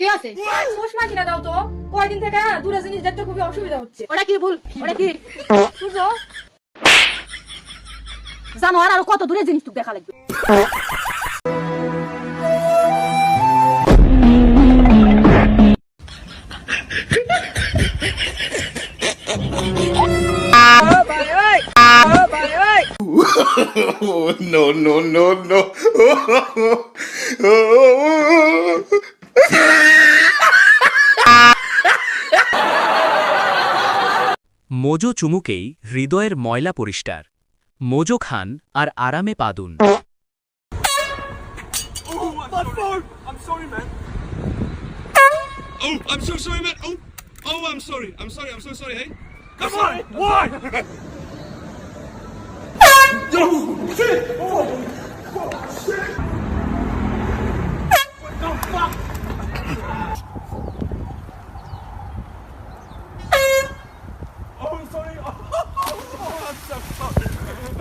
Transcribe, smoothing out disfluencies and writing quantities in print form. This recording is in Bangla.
কি আছে? চশমা কিনা দাও তো, কয়দিন থেকে দূরে জিনিস দেখতে খুবই অসুবিধা হচ্ছে। ওটা কি ভুল? ওটা কি সূর্য? জানো আর কত দূরে জিনিস তো দেখা লাগবে। No, no, no, no. Mojo চুমুকেই হৃদয়ের ময়লা পরিষ্কার। মোজো খান আর আরামে Padun. I'm sorry, man. Oh, I'm so sorry, man. Oh, I'm sorry. I'm so sorry, hey? Come on! Why? Yo, shit! Oh, shit! What the fuck?